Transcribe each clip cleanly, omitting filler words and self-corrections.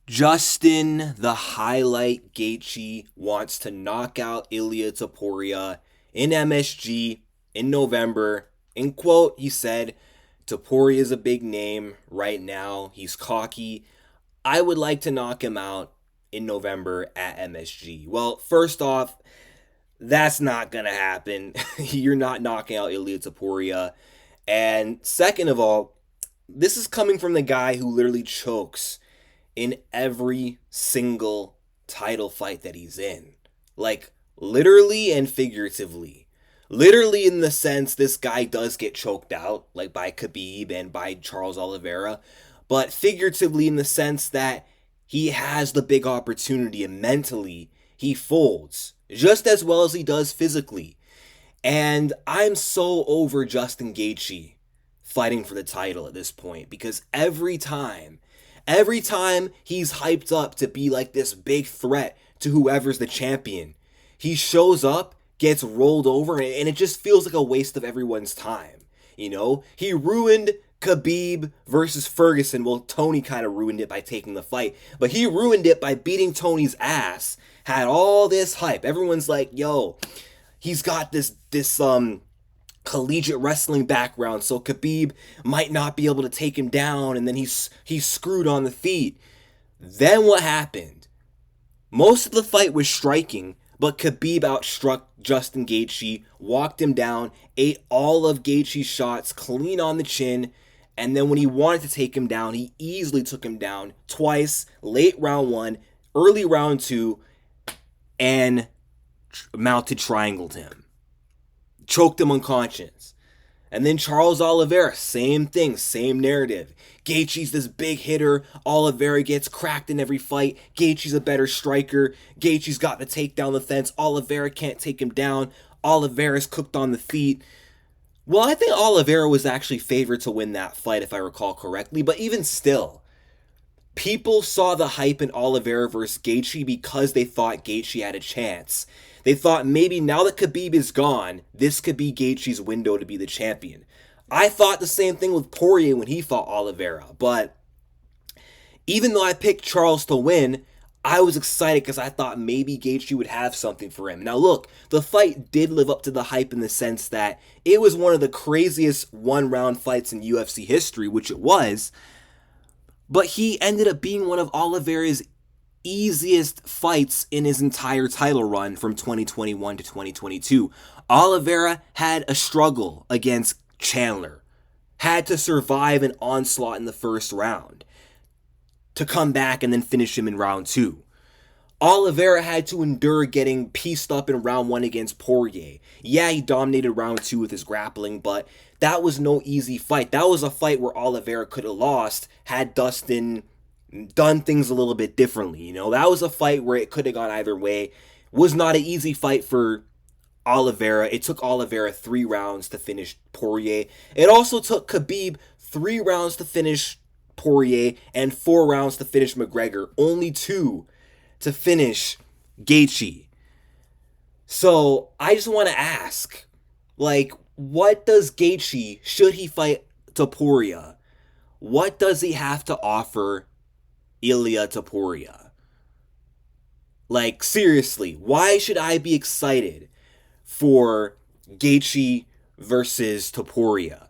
Justin, the highlight Gaethje, wants to knock out Ilia Topuria in MSG in November. In quote, he said, Topuria is a big name right now. He's cocky. I would like to knock him out in November at MSG. Well, first off, that's not going to happen. You're not knocking out Ilia Topuria. And second of all, this is coming from the guy who literally chokes in every single title fight that he's in. Like, literally and figuratively. Literally in the sense this guy does get choked out, like by Khabib and by Charles Oliveira. But figuratively in the sense that he has the big opportunity and mentally he folds just as well as he does physically. And I'm so over Justin Gaethje fighting for the title at this point because every time he's hyped up to be like this big threat to whoever's the champion, he shows up, gets rolled over, and it just feels like a waste of everyone's time. You know, he ruined Khabib versus Ferguson. Well, Tony kind of ruined it by taking the fight, but he ruined it by beating Tony's ass. Had all this hype. Everyone's like, yo, he's got this collegiate wrestling background, so Khabib might not be able to take him down, and then he's screwed on the feet. Then what happened? Most of the fight was striking, but Khabib outstruck Justin Gaethje, walked him down, ate all of Gaethje's shots clean on the chin, and then when he wanted to take him down, he easily took him down twice, late round 1, early round 2, and mounted triangled him. Choked him unconscious. And then Charles Oliveira, same thing, same narrative. Gaethje's this big hitter. Oliveira gets cracked in every fight. Gaethje's a better striker. Gaethje's got to take down the fence. Oliveira can't take him down. Oliveira's cooked on the feet. Well, I think Oliveira was actually favored to win that fight, if I recall correctly. But even still, people saw the hype in Oliveira versus Gaethje because they thought Gaethje had a chance. They thought maybe now that Khabib is gone, this could be Gaethje's window to be the champion. I thought the same thing with Poirier when he fought Oliveira. But even though I picked Charles to win, I was excited because I thought maybe Gaethje would have something for him. Now look, the fight did live up to the hype in the sense that it was one of the craziest one-round fights in UFC history, which it was. But he ended up being one of Oliveira's easiest fights in his entire title run from 2021 to 2022. Oliveira had a struggle against Chandler. Had to survive an onslaught in the first round to come back and then finish him in round 2. Oliveira had to endure getting pieced up in round 1 against Poirier. Yeah, he dominated round 2 with his grappling, but that was no easy fight. That was a fight where Oliveira could have lost had Dustin done things a little bit differently. You know, that was a fight where it could have gone either way. Was not an easy fight for Oliveira. It took Oliveira 3 rounds to finish Poirier. It also took Khabib 3 rounds to finish Poirier and 4 rounds to finish McGregor. Only 2 to finish Gaethje. So I just want to ask, like, what does Gaethje, should he fight Topuria, what does he have to offer Ilia Topuria? Like, seriously, why should I be excited for Gaethje versus Topuria?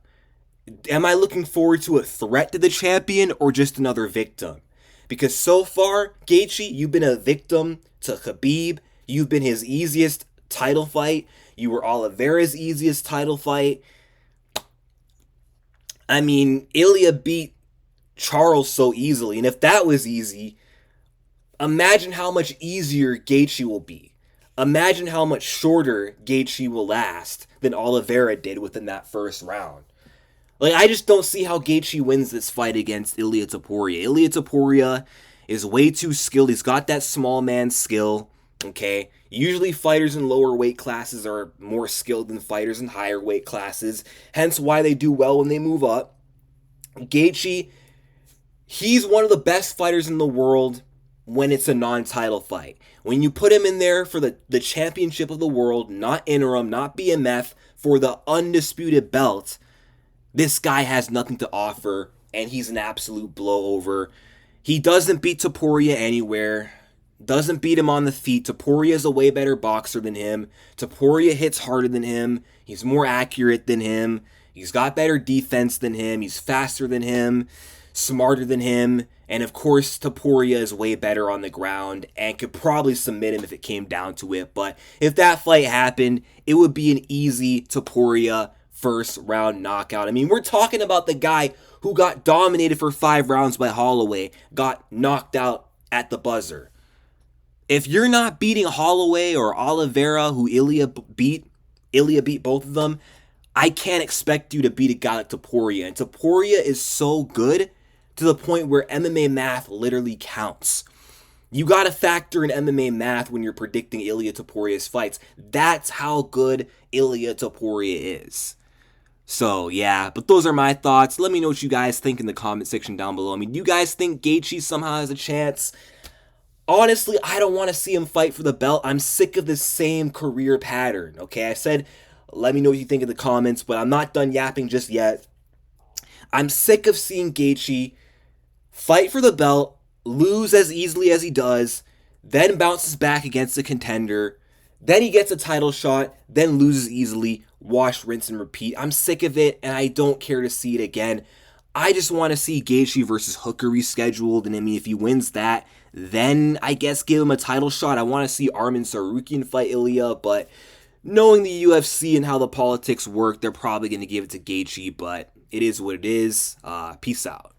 Am I looking forward to a threat to the champion or just another victim? Because so far, Gaethje, you've been a victim to Khabib. You've been his easiest title fight. You were Oliveira's easiest title fight. I mean, Ilia beat Charles so easily. And if that was easy, imagine how much easier Gaethje will be. Imagine how much shorter Gaethje will last than Oliveira did within that first round. Like, I just don't see how Gaethje wins this fight against Ilia Topuria. Ilia Topuria is way too skilled. He's got that small man skill, okay? Usually fighters in lower weight classes are more skilled than fighters in higher weight classes, hence why they do well when they move up. Gaethje, he's one of the best fighters in the world when it's a non-title fight. When you put him in there for the championship of the world, not interim, not BMF, for the undisputed belt, this guy has nothing to offer, and he's an absolute blowover. He doesn't beat Topuria anywhere. Doesn't beat him on the feet. Topuria is a way better boxer than him. Topuria hits harder than him. He's more accurate than him. He's got better defense than him. He's faster than him. Smarter than him. And of course, Topuria is way better on the ground and could probably submit him if it came down to it. But if that fight happened, it would be an easy Topuria first round knockout. I mean, we're talking about the guy who got dominated for 5 rounds by Holloway, got knocked out at the buzzer. If you're not beating Holloway or Oliveira, who Ilia beat both of them, I can't expect you to beat a guy like Topuria. And Topuria is so good to the point where MMA math literally counts. You got to factor in MMA math when you're predicting Ilia Topuria's fights. That's how good Ilia Topuria is. So, yeah, but those are my thoughts. Let me know what you guys think in the comment section down below. I mean, do you guys think Gaethje somehow has a chance? Honestly, I don't want to see him fight for the belt. I'm sick of this same career pattern, okay? I said, let me know what you think in the comments, but I'm not done yapping just yet. I'm sick of seeing Gaethje fight for the belt, lose as easily as he does, then bounces back against a contender, then he gets a title shot, then loses easily, wash, rinse, and repeat. I'm sick of it, and I don't care to see it again. I just want to see Gaethje versus Hooker rescheduled, and I mean, if he wins that, then I guess give him a title shot. I want to see Arman Tsarukyan fight Ilia, but knowing the UFC and how the politics work, they're probably going to give it to Gaethje, but it is what it is. Peace out.